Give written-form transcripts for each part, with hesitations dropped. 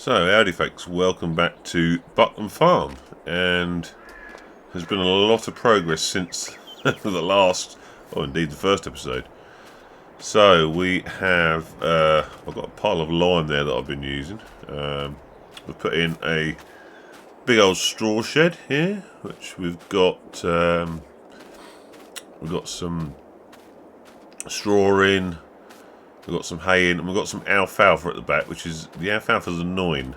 So, howdy folks, welcome back to Buckland Farm, and there's been a lot of progress since the last, or indeed the first episode. So, we have, I've got a pile of lime there that I've been using. We've put in a big old straw shed here, which we've got some straw in. We've got some hay in, and we've got some alfalfa at the back, which is, the alfalfa's annoying.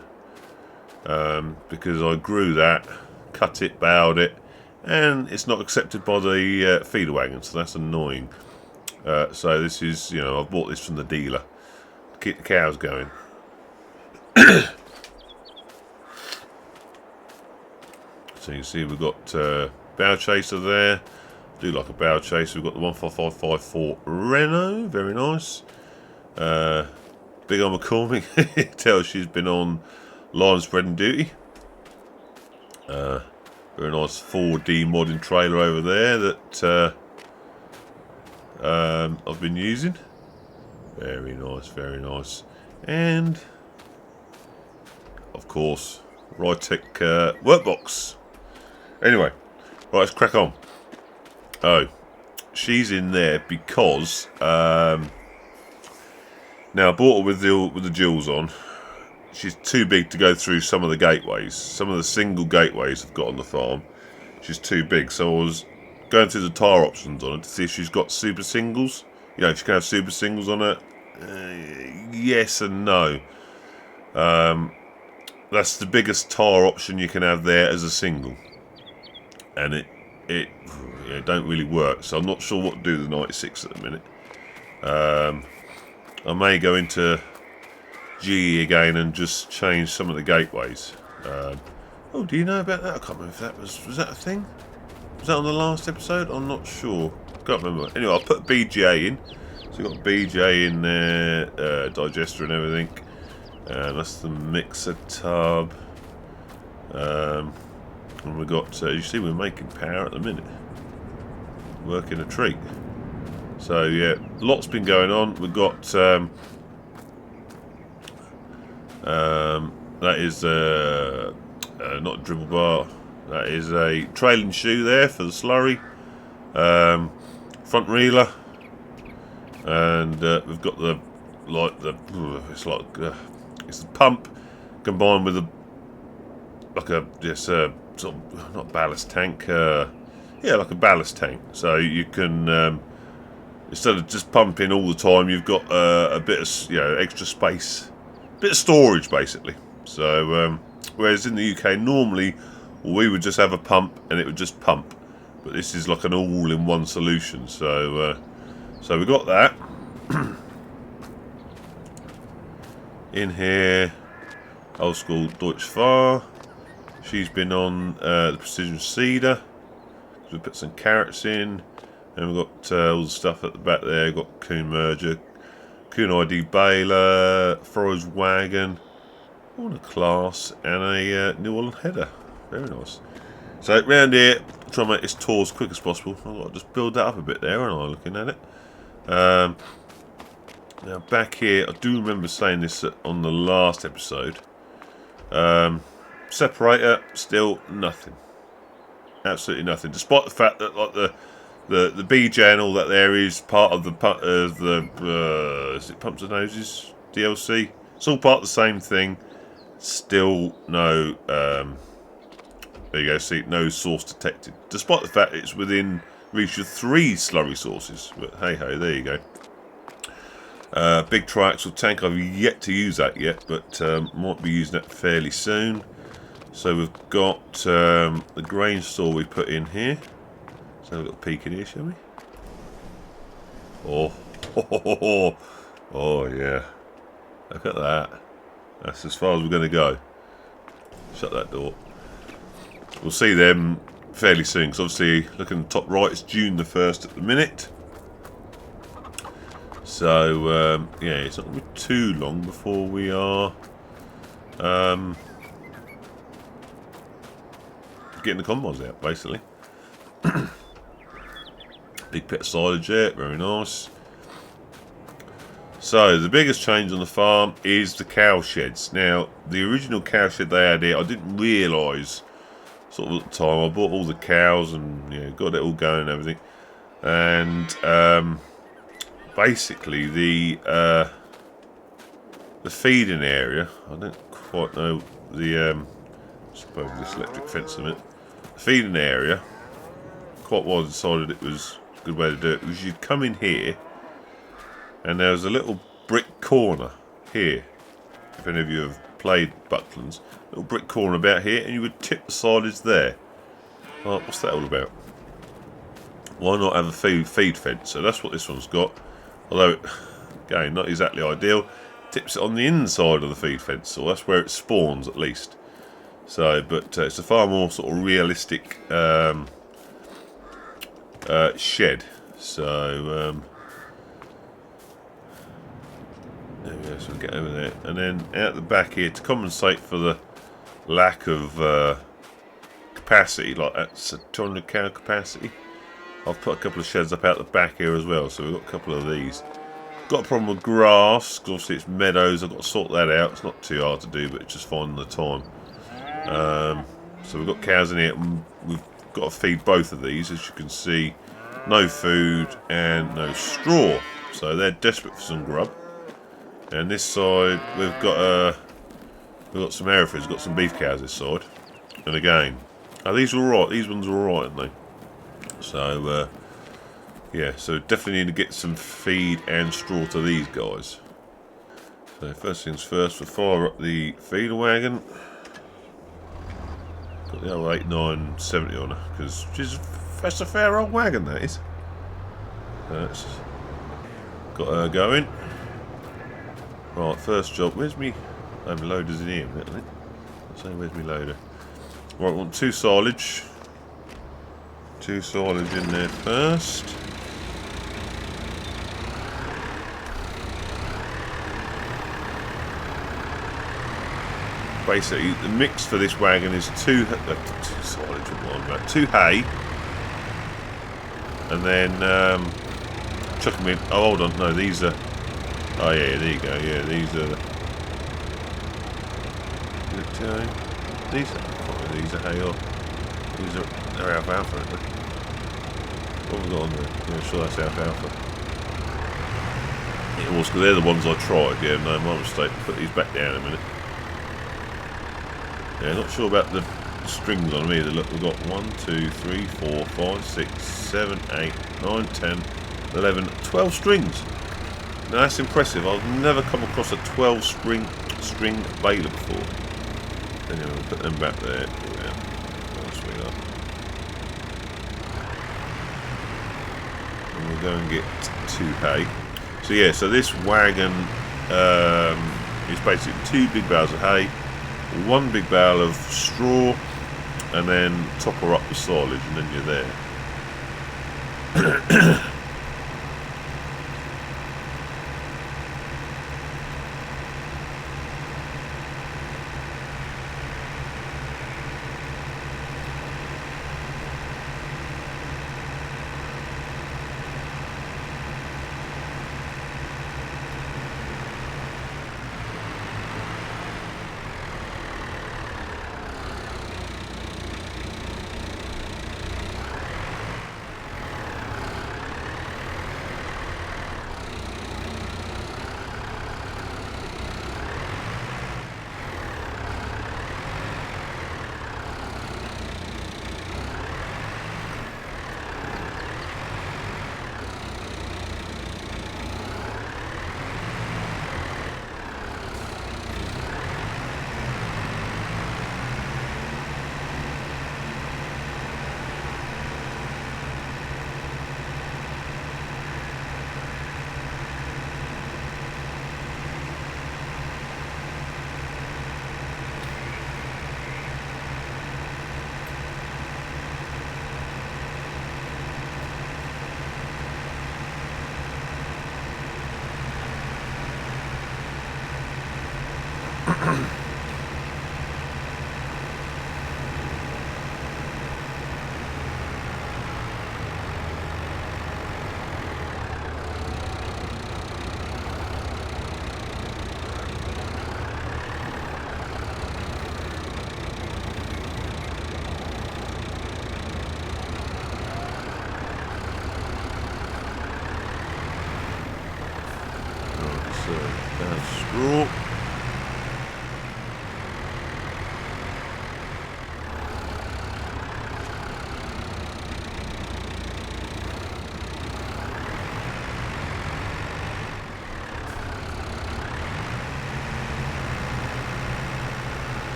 Because I grew that, cut it, bowed it, and it's not accepted by the feeder wagon, so that's annoying. So this is, I've bought this from the dealer to keep the cows going. So you can see we've got bow chaser there. Do like a bow chaser. We've got the 15554 Renault, very nice. Big on McCormick, tells she's been on line spreading duty. Very nice 4D modding trailer over there that I've been using. Very nice, very nice. And of course, Rytec workbox. Anyway, right, let's crack on. Oh, she's in there because now I bought her with the jewels on. She's too big to go through some of the gateways. Some of the single gateways I've got on the farm, she's too big. So I was going through the tyre options on it to see if she's got super singles. If she can have super singles on it. Yes and no. That's the biggest tyre option you can have there as a single, and it don't really work. So I'm not sure what to do with the 96 at the minute. I may go into GE again and just change some of the gateways. Oh, do you know about that? I can't remember if that was that a thing? Was that on the last episode? I'm not sure. Can't remember. Anyway, I'll put BGA in. So we've got BGA in there, digester and everything. That's the mixer tub. And we've got, you see, we're making power at the minute. Working a treat. So yeah, lots been going on. We've got that is not a dribble bar. That is a trailing shoe there for the slurry. Front reeler, and we've got it's the pump combined with sort of not ballast tank. Like a ballast tank. So you can instead of just pumping all the time, you've got a bit of extra space, bit of storage basically. So whereas in the UK normally we would just have a pump and it would just pump, but this is like an all-in-one solution. So we got that in here. Old school Deutsche Fahr. She's been on the precision seeder. We put some carrots in, and we've got all the stuff at the back there. We've got Coon merger, Coon ID baler, Froze wagon, all the class, and a New Holland header. Very nice. So round here, try and make this tour as quick as possible. I've got to just build that up a bit there, aren't I, looking at it? Now back here, I do remember saying this on the last episode. Separator, still nothing. Absolutely nothing. Despite the fact that like the BJ and all that there is part of the is it pumps and noses DLC? It's all part of the same thing. Still no. There you go. See, no source detected. Despite the fact it's within reach of 3 slurry sources. But hey ho, there you go. Big triaxle tank. I've yet to use that yet, but might be using that fairly soon. So we've got the grain store we put in here. Let's have a little peek in here, shall we? Oh yeah. Look at that. That's as far as we're going to go. Shut that door. We'll see them fairly soon, because obviously, looking at the top right, it's June the 1st at the minute. So, it's not going to be too long before we are getting the combines out, basically. Big pit of silage there, very nice. So the biggest change on the farm is the cow sheds. Now the original cow shed they had here, I didn't realise sort of at the time. I bought all the cows and got it all going and everything. And basically the feeding area, I don't quite know the suppose this electric fence in it. The feeding area, quite well decided it was a good way to do it. Was you'd come in here, and there was a little brick corner here. If any of you have played Bucklands, little brick corner about here, and you would tip the silage there. Oh, what's that all about? Why not have a feed fence? So that's what this one's got. Although, again, not exactly ideal. Tips it on the inside of the feed fence, so that's where it spawns at least. So, but it's a far more sort of realistic shed. So there we go. So we'll get over there, and then out the back here to compensate for the lack of capacity, like that's a 200 cow capacity. I've put a couple of sheds up out the back here as well. So we've got a couple of these. Got a problem with grass because obviously it's meadows. I've got to sort that out. It's not too hard to do, but it's just finding the time. So we've got cows in here, and we've got to feed both of these. As you can see, no food and no straw, so they're desperate for some grub. And this side we've got some Herefords, we've got some beef cows this side. And again, these are alright. These ones are alright, aren't they? So yeah, so definitely need to get some feed and straw to these guys. So first things first, we'll fire up the feeder wagon. Got the old 8970 on her, because that's a fair old wagon, that is. Got her going. Right, first job. Where's me? Oh, my loader's in here, isn't it? So where's me loader? Right, we want two silage. Two silage in there first. Basically, the mix for this wagon is two silage, two hay, and then chuck them in. Oh, hold on, no, these are. Oh yeah, there you go. Yeah, these are. These are hay or they're alfalfa, aren't they? What have we got on there? Yeah, sure, that's alfalfa. It was because they're the ones I tried. Yeah, no, my mistake. Put these back down in a minute. Yeah, not sure about the strings on them either. Look, we've got 1, 2, 3, 4, 5, 6, 7, 8, 9, 10, 11, 12 strings. Now that's impressive. I've never come across a 12 string baler before. Anyway, we'll put them back there. Yeah. Nice we are. And we'll go and get 2 hay. So yeah, so this wagon is basically 2 big bales of hay, 1 big bale of straw, and then top her up with silage, and then you're there. Raw.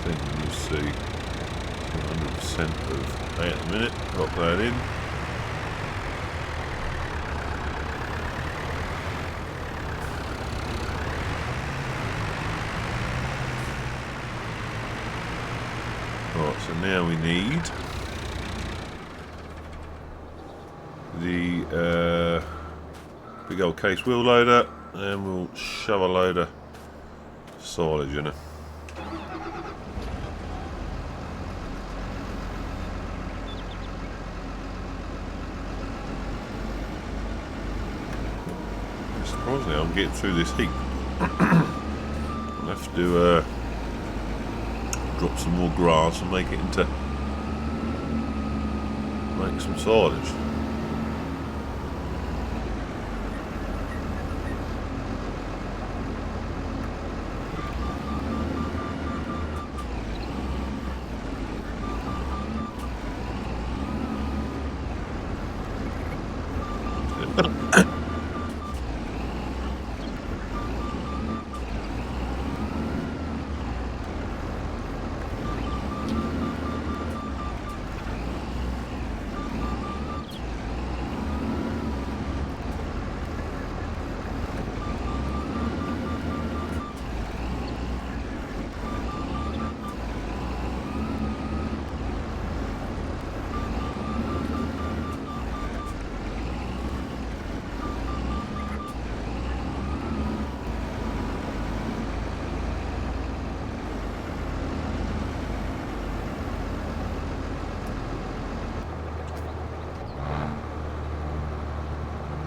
Thing you see 100% of A at the minute. Lock that in. Right, so now we need the big old case wheel loader, and we'll shove a load of silage in it. Surprisingly, I'm getting through this heat. I'll have to drop some more grass and make some silage.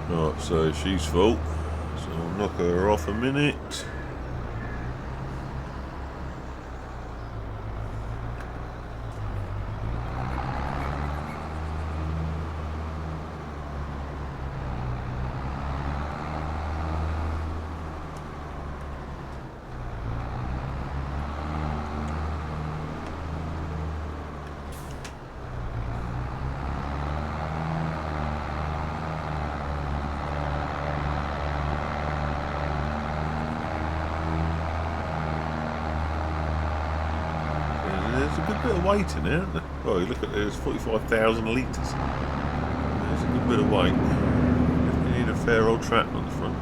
Right, so she's full, so I'll knock her off a minute. There's a good bit of weight in there, isn't there? Oh, you look at there's 45,000 litres. There's a good bit of weight. You need a fair old tractor on the front.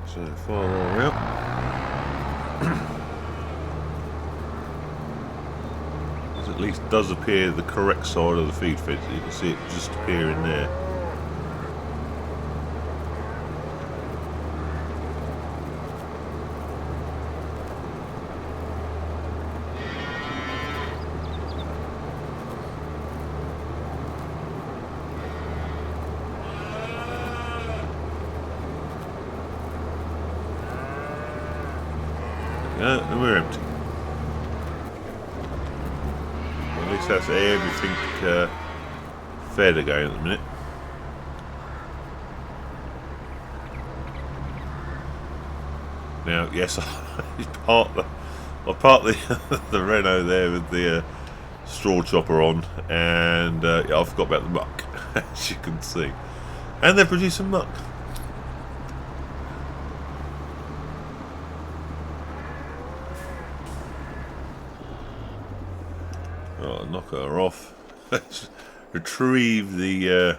So far all out. This at least does appear the correct side of the feed fence. You can see it just appearing there. And we're empty. Well, at least that's everything fed again at the minute. Now, yes, I parked the Renault there with the straw chopper on, and yeah, I forgot about the muck, as you can see. And they're producing muck. Right, knock her off. retrieve the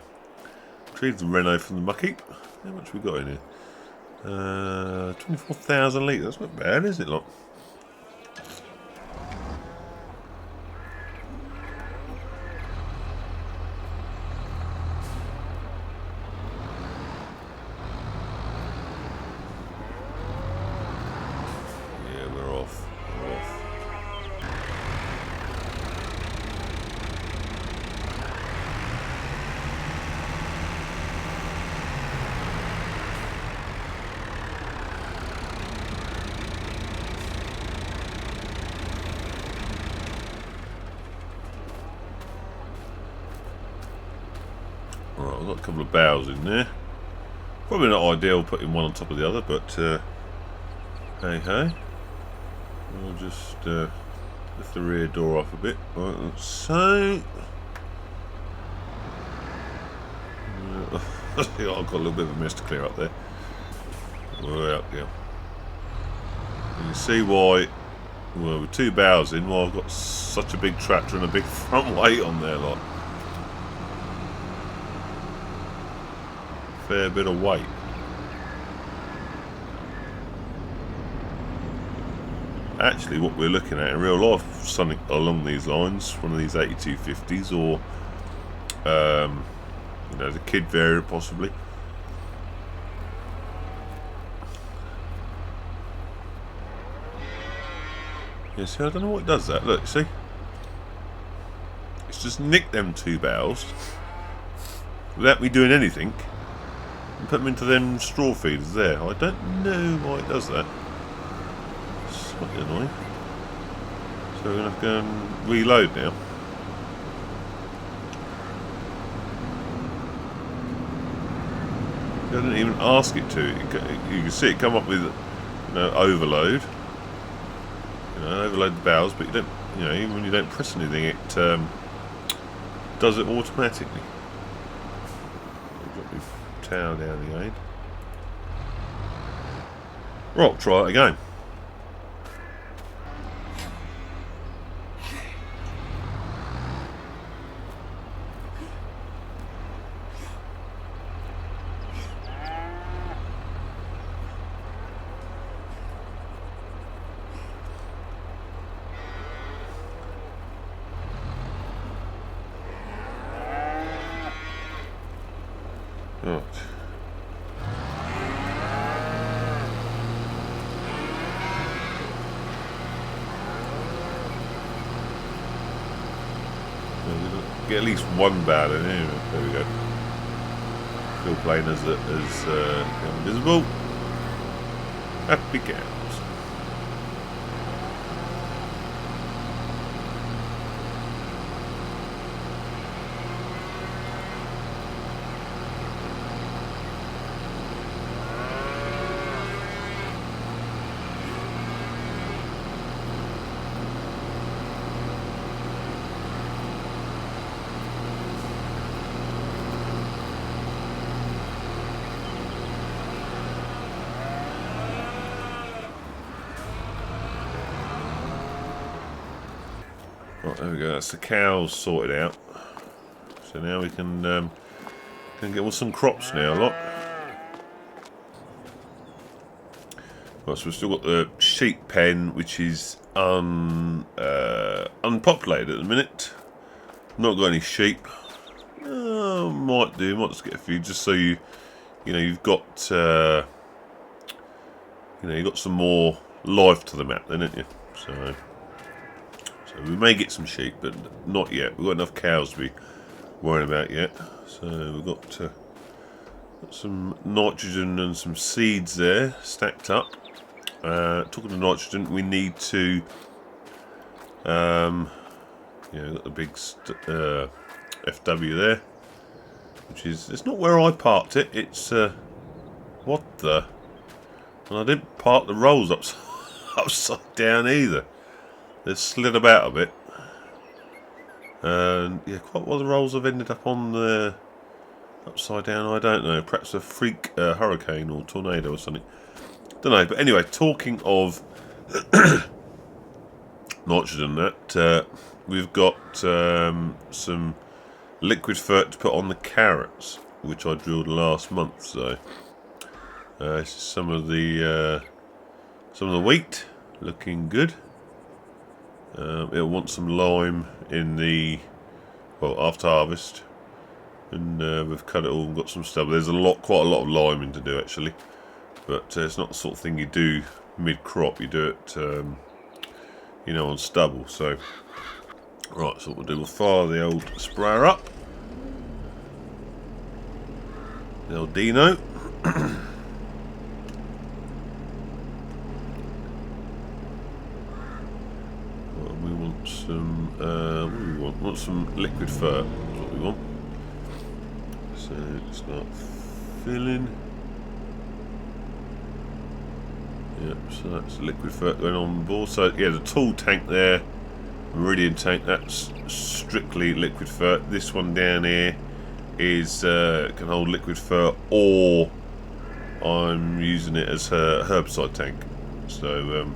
Renault from the muck heap. How much we got in here? 24,000 litres. That's not bad, is it, lot? Yeah, we're off. We're off. Right, I've got a couple of barrels in there. Probably not ideal putting one on top of the other, but hey hey. We'll just lift the rear door off a bit, like so. I've got a little bit of a mess to clear up there. Way up, yeah. You can see why, well, with two barrels in, why I've got such a big tractor and a big front weight on there, like. Fair bit of weight. Actually, what we're looking at in real life, something along these lines, one of these 8250s, or you know, the kid variant possibly. Yeah, see, I don't know what does that. Look, see, it's just nicked them two barrels without me doing anything. And put them into them straw feeders there. I don't know why it does that. It's slightly annoying. So we're going to have to go and reload now. I didn't even ask it to. You can see it come up with, you know, overload. You know, overload the barrels, but you don't. You know, even when you don't press anything, it does it automatically. Tower down again. Right, try it again. Right. Get at least one barrel in here. There we go. Still playing as invisible. Happy cows. Right, there we go. That's the cows sorted out. So now we can get on some crops now, lot. Right, so we've still got the sheep pen, which is unpopulated at the minute. Not got any sheep. Might just get a few, just so you know, you've got you've got some more life to the map, then, haven't you? So we may get some sheep, but not yet. We've got enough cows to be worrying about yet. So we've got some nitrogen and some seeds there stacked up. Talking of nitrogen, we need to, got the big FW there, which is, it's not where I parked it. It's what the? And I didn't park the rolls upside down either. They've slid about a bit. And yeah, quite well the rolls have ended up on the upside down. I don't know. Perhaps a freak hurricane or tornado or something. Don't know. But anyway, talking of nitrogen, that we've got some liquid fert to put on the carrots, which I drilled last month. So This is some of the wheat looking good. It'll want some lime in the after harvest, and we've cut it all and got some stuff. There's quite a lot of liming to do actually, but it's not the sort of thing you do mid-crop. You do it, on stubble. So, right, so what we'll do, we'll fire the old sprayer up, the old Dino. We want some. What do we want? We want some liquid fur. That's what we want. So start filling. Yep. So that's liquid fur going on board. So yeah, the tall tank there, Meridian tank. That's strictly liquid fur. This one down here is can hold liquid fur, or I'm using it as a herbicide tank. So,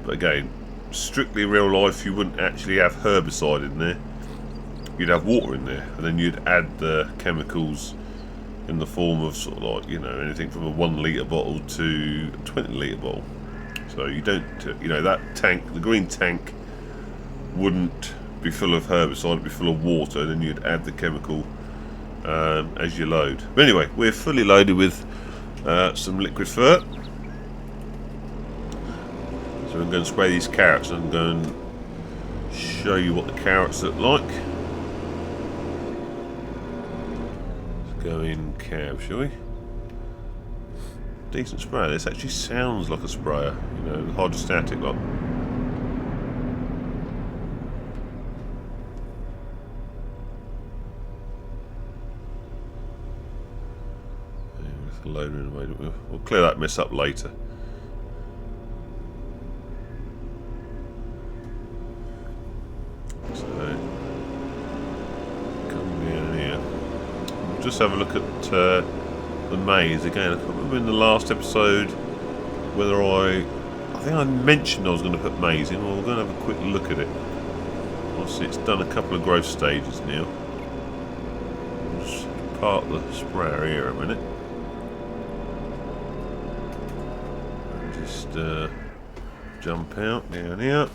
but again, strictly real life, you wouldn't actually have herbicide in there. You'd have water in there, and then you'd add the chemicals in the form of sort of like, anything from a 1 litre bottle to a 20 litre bottle. So you don't, that tank, the green tank, wouldn't be full of herbicide, it'd be full of water, and then you'd add the chemical as you load. But anyway, we're fully loaded with some liquid fur. So I'm going to spray these carrots, and I'm going to show you what the carrots look like. Let's go in cab, shall we? Decent sprayer. This actually sounds like a sprayer, hydrostatic like. Loader in the way. We'll clear that mess up later. So come down here. We'll just have a look at the maize again. I can't remember in the last episode whether I think I mentioned I was going to put maize in. Well, we're going to have a quick look at it. Obviously, it's done a couple of growth stages now. We'll just park the sprayer here a minute. Just jump out down here.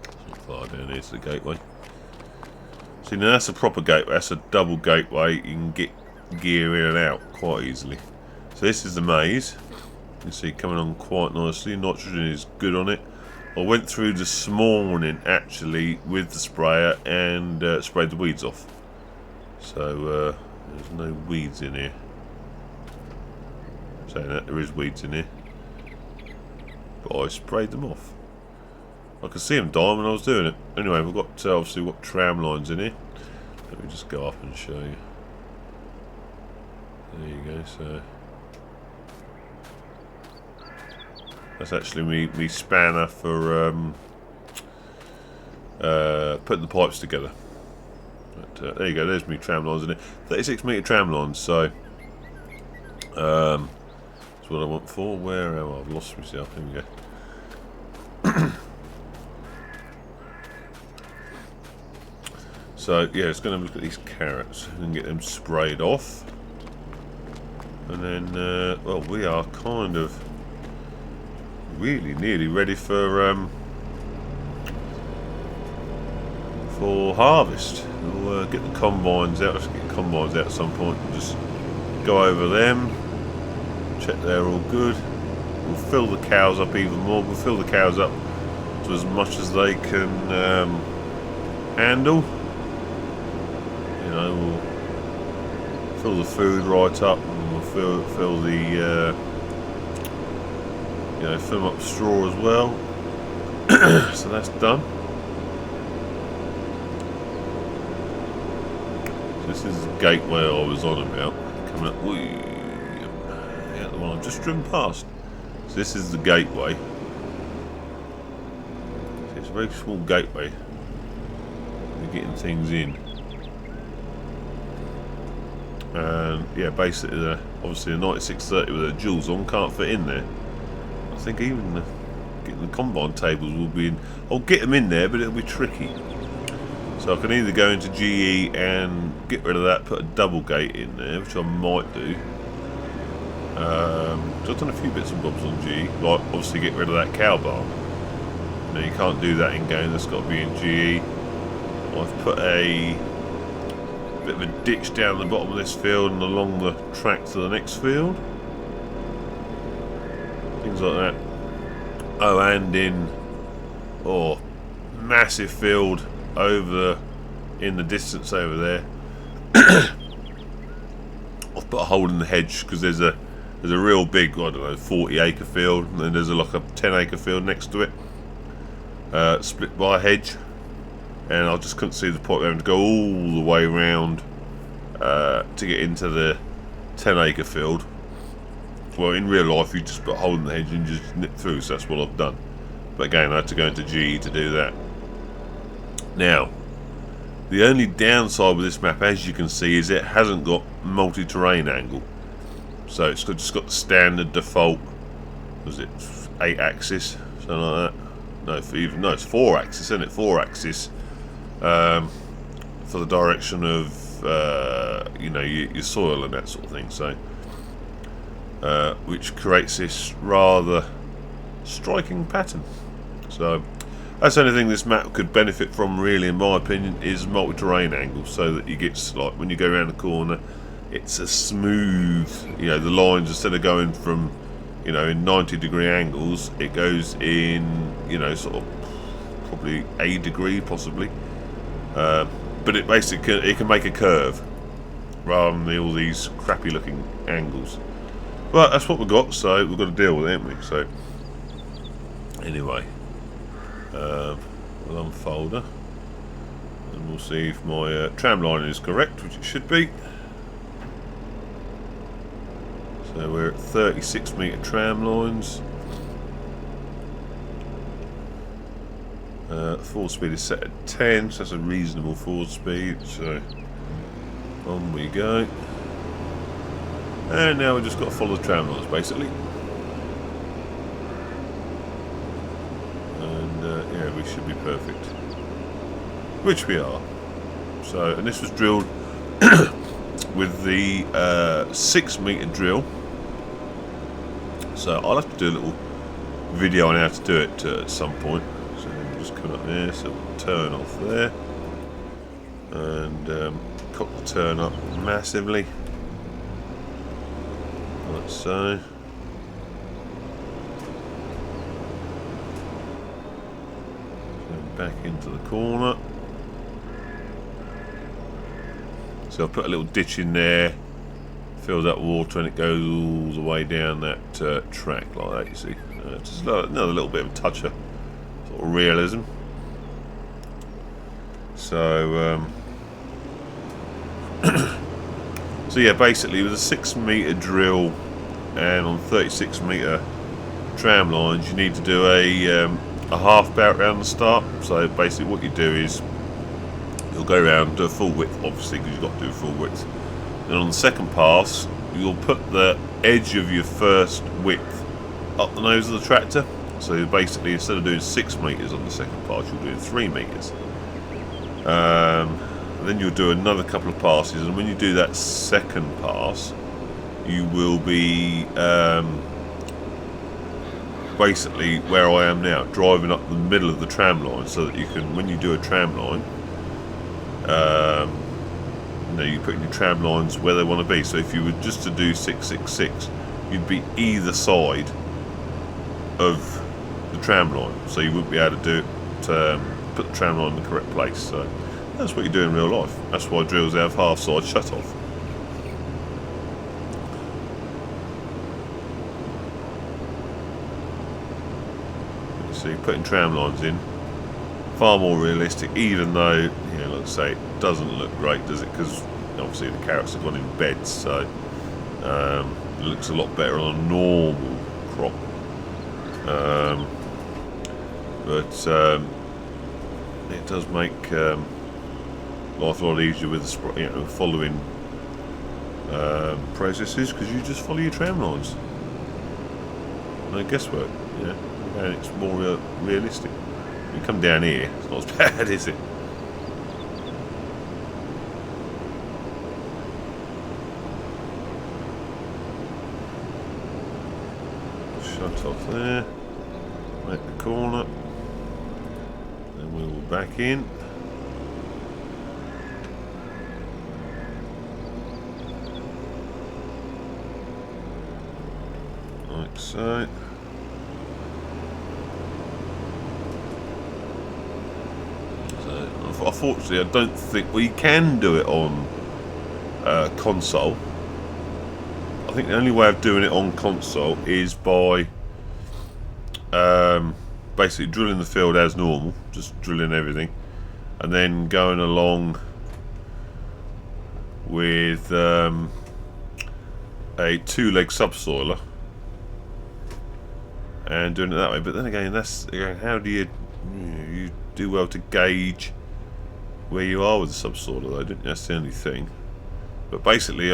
It's not far down here to the gateway. See, now that's a proper gateway. That's a double gateway. You can get gear in and out quite easily. So this is the maize. You can see coming on quite nicely. Nitrogen is good on it. I went through this morning actually with the sprayer and sprayed the weeds off. So there's no weeds in here. Saying that, there is weeds in here, but I sprayed them off. I could see them dying when I was doing it. Anyway, we've got obviously got tram lines in here. Let me just go up and show you. There you go. So that's actually me spanner for putting the pipes together. But there you go. There's me tram lines in it. 36 metre tram lines. So what I want for. Where am I? I've lost myself. Here we go. So yeah, it's going to look at these carrots and get them sprayed off, and then well, we are kind of really nearly ready for harvest. We'll get the combines out. Let's get the combines out at some point and just go over them. Check they're all good. We'll fill the cows up even more. We'll fill the cows up to as much as they can handle. We'll fill the food right up, and we'll fill the fill them up straw as well. So that's done. So this is the gateway I was on about. Coming up. The one I've just driven past. So this is the gateway. So it's a very small gateway. We're getting things in. And yeah, basically, obviously a 9630 with the jewels on can't fit in there. I think even getting the combine tables will be in. I'll get them in there, but it'll be tricky. So I can either go into GE and get rid of that, put a double gate in there, which I might do. So I've done a few bits and bobs on GE, like obviously get rid of that cow barn. Now you can't do that in game, that's got to be in GE. I've put a bit of a ditch down the bottom of this field and along the track to the next field. Things like that. Oh, and in massive field over in the distance over there. I've put a hole in the hedge because there's a real big, I don't know, 40-acre field, and then there's like a 10-acre field next to it, split by a hedge, and I just couldn't see the point of having to go all the way around to get into the 10-acre field. Well, in real life, you just put a hole in the hedge and just nip through, so that's what I've done. But again, I had to go into GE to do that. Now, the only downside with this map, as you can see, is it hasn't got multi-terrain angle. So it's just got the standard default, was it 8-axis, something like that? No, it's 4-axis, isn't it? 4-axis for the direction of your soil and that sort of thing. So, which creates this rather striking pattern. So that's the only thing this map could benefit from, really, in my opinion, is multi-terrain angle, so that you get, like, when you go around the corner, it's a smooth, the lines, instead of going from, in 90-degree angles, it goes in, sort of probably a degree, possibly. But it basically it can make a curve rather than all these crappy-looking angles. But that's what we've got, so we've got to deal with it, haven't we? So anyway, we'll unfold her, and we'll see if my tram line is correct, which it should be. So we're at 36-metre tram lines. Forward speed is set at 10, so that's a reasonable forward speed. So on we go. And now we've just got to follow the tram lines, basically. And yeah, we should be perfect. Which we are. So, and this was drilled with the 6-metre drill. So I'll have to do a little video on how to do it at some point. So we'll just come up there, so we'll turn off there. And cock the turn up massively. Like so. Back into the corner. So I'll put a little ditch in there, fills up water, and it goes all the way down that track like that, you see. Just another little bit of a touch of sort of realism. So, so yeah, basically with a 6-metre drill and on 36-metre tram lines, you need to do a half bout round the start. So basically what you do is you'll go around, do a full width, obviously, because you've got to do full width. And on the second pass, you'll put the edge of your first width up the nose of the tractor. So basically, instead of doing 6 metres on the second pass, you'll do 3 metres. Then you'll do another couple of passes, and when you do that second pass, you will be basically where I am now, driving up the middle of the tram line, so that you can, when you do a tram line, you're putting your tram lines where they want to be. So if you were just to do 666, you'd be either side of the tram line, so you wouldn't be able to do it, put the tram line in the correct place. So that's what you do in real life. That's why drills have half-side shut-off. You see, putting tram lines in, far more realistic, even though, like I say, it doesn't look great, does it? Because obviously the carrots have gone in beds, so it looks a lot better on a normal crop. But it does make life a lot easier with the following processes, because you just follow your tram lines. No guesswork, and it's more realistic. You come down here, it's not as bad, is it? It's off there. Make the corner. Then we will back in. Like so. Unfortunately, I don't think we can do it on console. I think the only way of doing it on console is by basically drilling the field as normal, just drilling everything, and then going along with a 2-leg subsoiler and doing it that way. But then again, how do you do well to gauge where you are with the subsoiler, though? That's the only thing. But basically,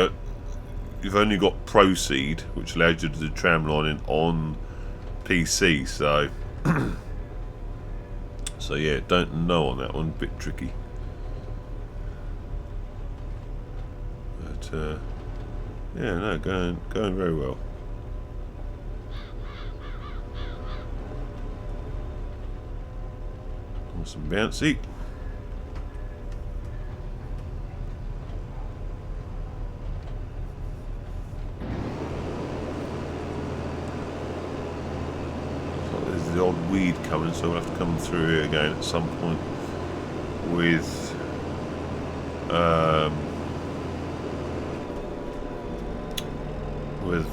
you've only got Proceed, which allows you to do tramlining on PC. So, so yeah, don't know on that one. A bit tricky. But yeah, no, going very well. Some bouncy. The odd weed coming, so we'll have to come through here again at some point with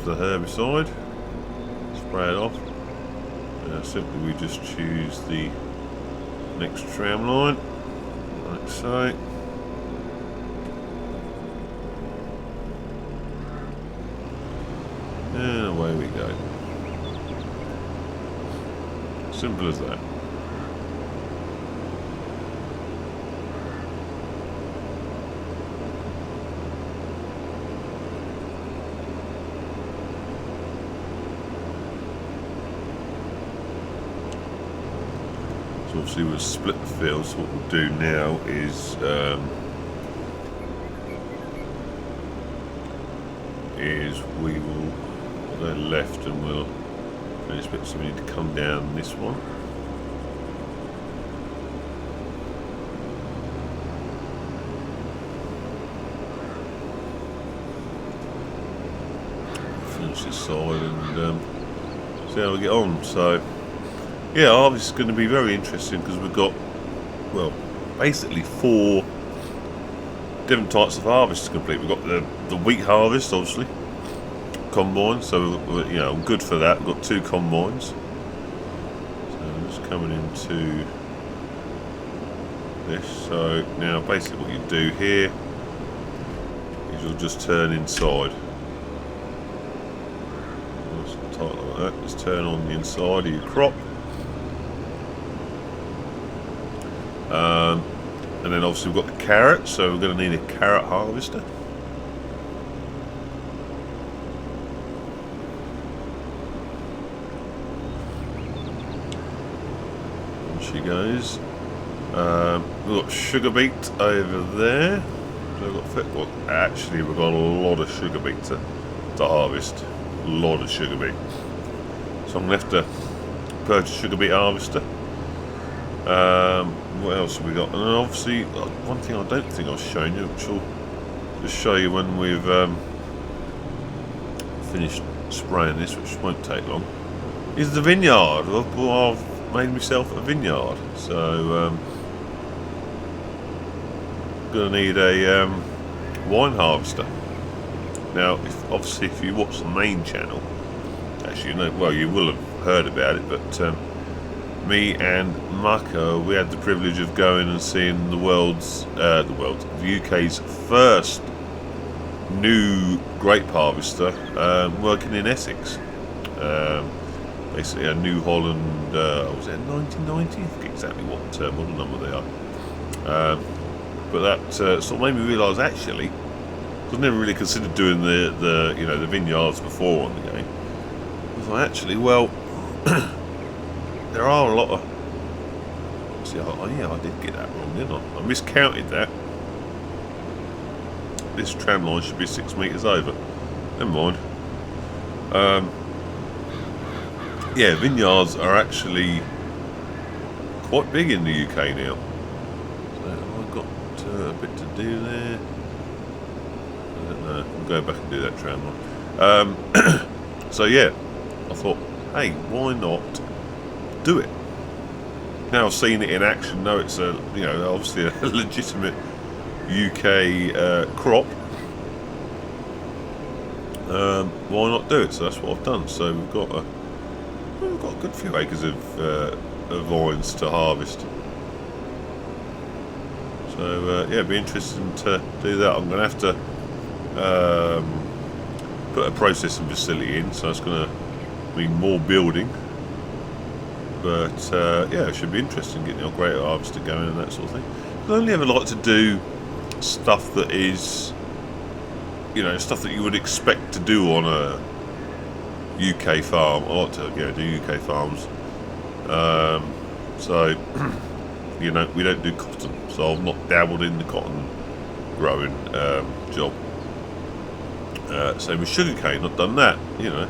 the herbicide. Spray it off. Simply we just choose the next tram line, like so. And away we go. Simple as that. So obviously we'll split the field, so what we'll do now is we will go left and we'll finish bit, so we need to come down this one. Finish this side and see how we get on. So yeah, harvest is going to be very interesting because we've got, well, basically 4 different types of harvest to complete. We've got the wheat harvest, obviously, combine, so you know, I'm good for that. We've got 2 combines. So I'm just coming into this. So now basically what you do here is you'll just turn inside. Just tight like that. Just turn on the inside of your crop. And then obviously we've got the carrot, so we're going to need a carrot harvester. And she goes. We've got sugar beet over there. So well, actually we've got a lot of sugar beet to harvest. A lot of sugar beet. So I'm going to have to purchase sugar beet harvester. What else have we got? And then obviously, one thing I don't think I've shown you, which I'll just show you when we've finished spraying this, which won't take long, is the vineyard. I've made myself a vineyard, so I'm going to need a wine harvester. Now, obviously, if you watch the main channel, actually, you know, well, you will have heard about it, but me and Mako, we had the privilege of going and seeing the UK's first new grape harvester working in Essex. Basically a New Holland, was it 1990? I forget exactly what model number they are. But that sort of made me realise, actually, I've never really considered doing the you know, the vineyards before on the game. I thought, actually, well, there are a lot of... See, yeah, I did get that wrong, didn't I? I miscounted that. This tram line should be 6 metres over. Never mind. yeah, vineyards are actually quite big in the UK now. So have I got a bit to do there? I don't know. I'll go back and do that tram line. So yeah, I thought, hey, why not do it? Now I've seen it in action. Know it's a, you know, obviously a legitimate UK crop. Why not do it? So that's what I've done. So we've got a good few acres of vines to harvest. So yeah, it'd be interesting to do that. I'm going to have to put a processing facility in, so it's going to mean more building. But yeah, it should be interesting getting the greater harvester going and that sort of thing. I only ever like to do stuff that is, you know, stuff that you would expect to do on a UK farm. I like to, you know, do UK farms. So, you know, we don't do cotton, so I've not dabbled in the cotton growing job. Same with sugarcane, not done that, you know.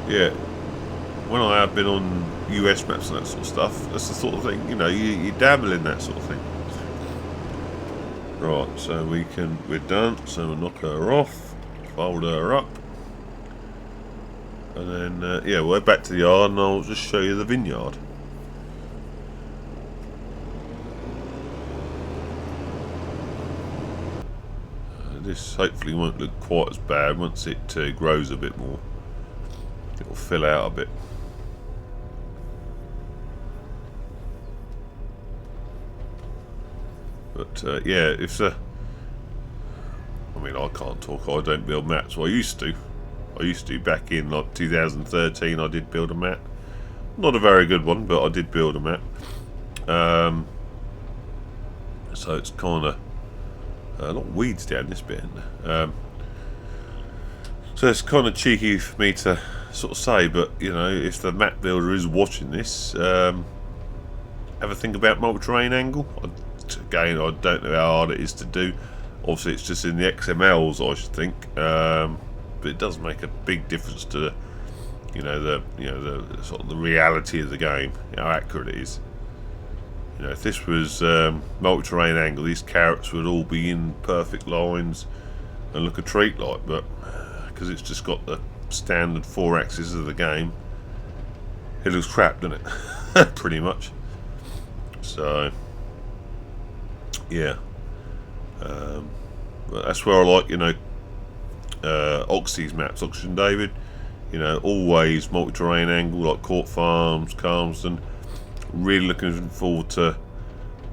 Yeah, when I have been on US maps and that sort of stuff, that's the sort of thing, you know, you dabble in that sort of thing. Right, so we're done, so we'll knock her off, fold her up, and then, yeah, we'll head back to the yard and I'll just show you the vineyard. This hopefully won't look quite as bad once it grows a bit more. It'll fill out a bit. But yeah, if I mean, I can't talk. I don't build maps. Well, I used to back in like 2013. I did build a map. Not a very good one, but I did build a map. So it's kind of a lot of weeds down this bit. So it's kind of cheeky for me to sort of say, but you know, if the map builder is watching this, have a think about multi-terrain angle. Again, I don't know how hard it is to do. Obviously, it's just in the XMLs, I should think, but it does make a big difference to the sort of the reality of the game, how accurate it is. You know, if this was multi-terrain angle, these carrots would all be in perfect lines and look a treat like, but because it's just got the standard 4 axes of the game, it looks crap, doesn't it? Pretty much. So yeah, but that's where I like, you know, Oxy's maps, Oxygen David, you know, always multi-terrain angle like Court Farms, Calmsden. Really looking forward to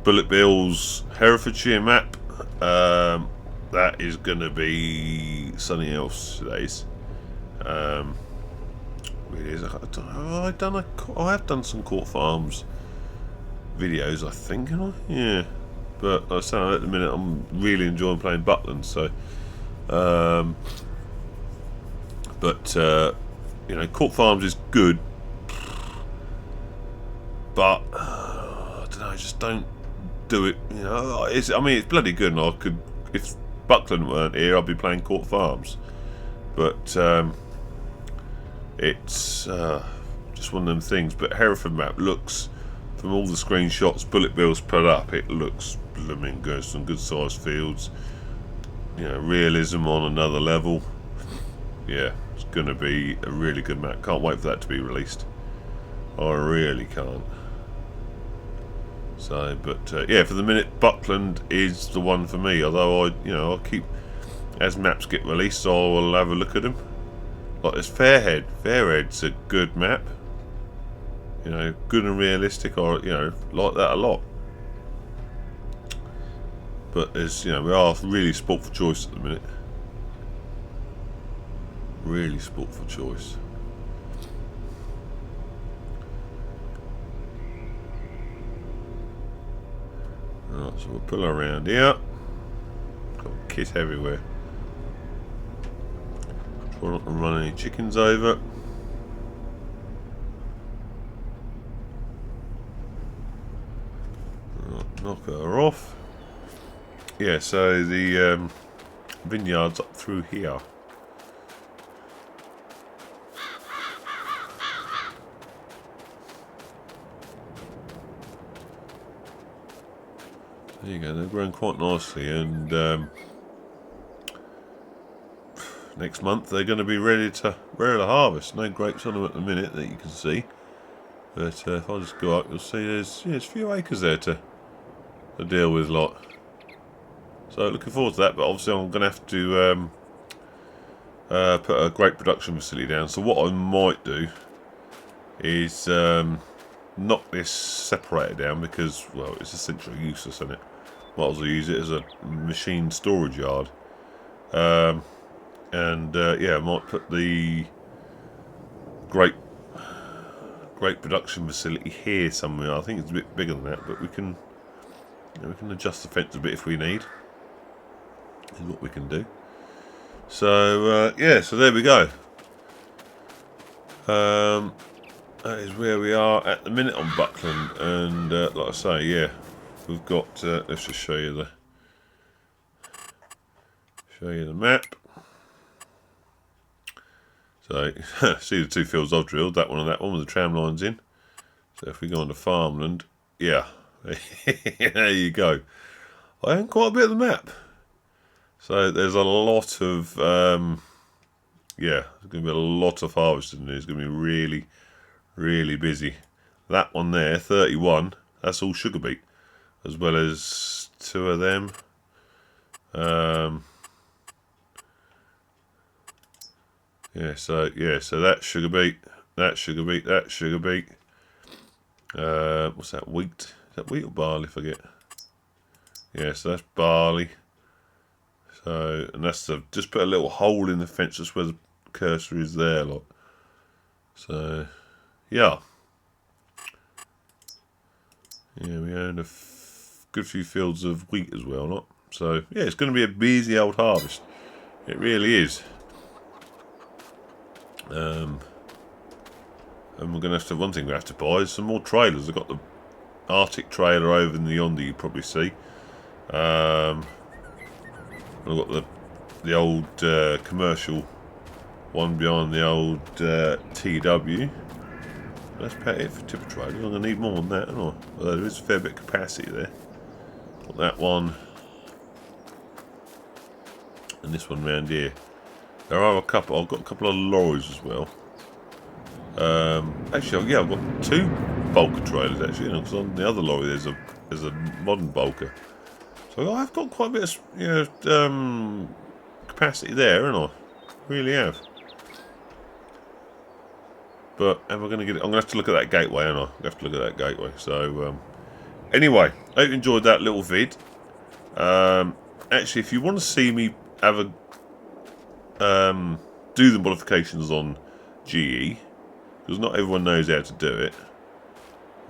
Bullet Bill's Herefordshire map. That is going to be something else. That is. I have done some Court Farms videos, I think, haven't I? Yeah. But like I say, at the minute I'm really enjoying playing BUCKLAND. So, you know, Court Farms is good. But I don't know, just don't do it. You know, I mean, it's bloody good, and I could, if BUCKLAND weren't here, I'd be playing Court Farms. But it's just one of them things. But Hereford map looks, from all the screenshots Bullet Bill's put up, it looks blooming good. Some good sized fields. You know, realism on another level. Yeah, it's gonna be a really good map. Can't wait for that to be released. I really can't. So, but yeah, for the minute, BUCKLAND is the one for me. Although I'll keep, as maps get released, I will have a look at them. Like this Fairhead. Fairhead's a good map. You know, good and realistic. Or like that a lot. But as you know, we are really sport for choice at the minute. Really sport for choice. Right, so we'll pull around here. Got kit everywhere. Try not to run any chickens over. Right, knock her off. yeah, so the vineyard's up through here. There you go, they're growing quite nicely, and next month they're going to be ready to harvest. No grapes on them at the minute that you can see, but if I just go up, you'll see there's a few acres there to deal with, lot. So looking forward to that, but obviously I'm going to have to put a grape production facility down. So what I might do is knock this separator down because, well, it's essentially useless, isn't it? Might as well use it as a machine storage yard. Yeah, I might put the grape production facility here somewhere. I think it's a bit bigger than that, but we can adjust the fence a bit if we need. Is what we can do. So yeah, so there we go. That is where we are at the minute on Buckland, and like I say, yeah, we've got. Let's just show you the map. So see the two fields I've drilled, that one and that one with the tram lines in. So if we go on to farmland, yeah, there you go. I own quite a bit of the map. So there's a lot of yeah, there's going to be a lot of harvesting. It's going to be really, really busy. That one there, 31, that's all sugar beet, as well as two of them. Yeah, so that's sugar beet, that's sugar beet, that's sugar beet. What's that? Wheat? Is that wheat or barley? I forget. Yeah, so that's barley. So, and that's just put a little hole in the fence just where the cursor is there, look. So, yeah. Yeah, we own a good few fields of wheat as well, look. So, yeah, it's going to be a busy old harvest. It really is. And we're going to have to, one thing we have to buy is some more trailers. I've got the Arctic trailer over in the yonder, you probably see. I've got the old commercial one behind the old TW. That's about it for tipper trailers. I'm going to need more than that, aren't I? Although there is a fair bit of capacity there. Got that one. And this one round here. There are a couple. I've got a couple of lorries as well. Actually, yeah, I've got two bulker trailers actually. Because on the other lorry there's a modern bulker. So I've got quite a bit of capacity there, haven't I? Really have. But am I going to get it? I'm going to have to look at that gateway, aren't I? I have to look at that gateway. So anyway, I hope you enjoyed that little vid. Actually, if you want to see me have a do the modifications on GE, because not everyone knows how to do it,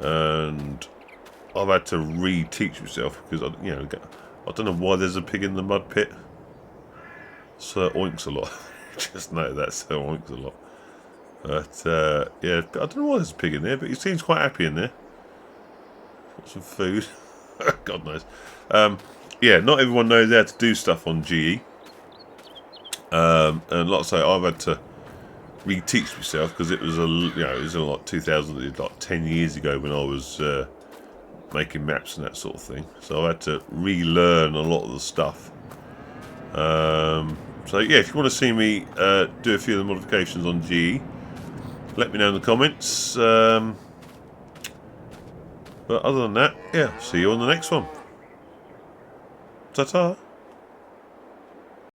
and I've had to re-teach myself because I don't know why there's a pig in the mud pit. Sir oinks a lot. Just know that Sir oinks a lot. But yeah, I don't know why there's a pig in there, but he seems quite happy in there. Got some food. God knows. Yeah, not everyone knows how to do stuff on GE. And like I say, I've had to re-teach myself because it was it was in like 2000, like 10 years ago when I was making maps and that sort of thing. So I had to relearn a lot of the stuff. So yeah, if you want to see me do a few of the modifications on GE, let me know in the comments. But other than that, yeah, see you on the next one. Ta-ta.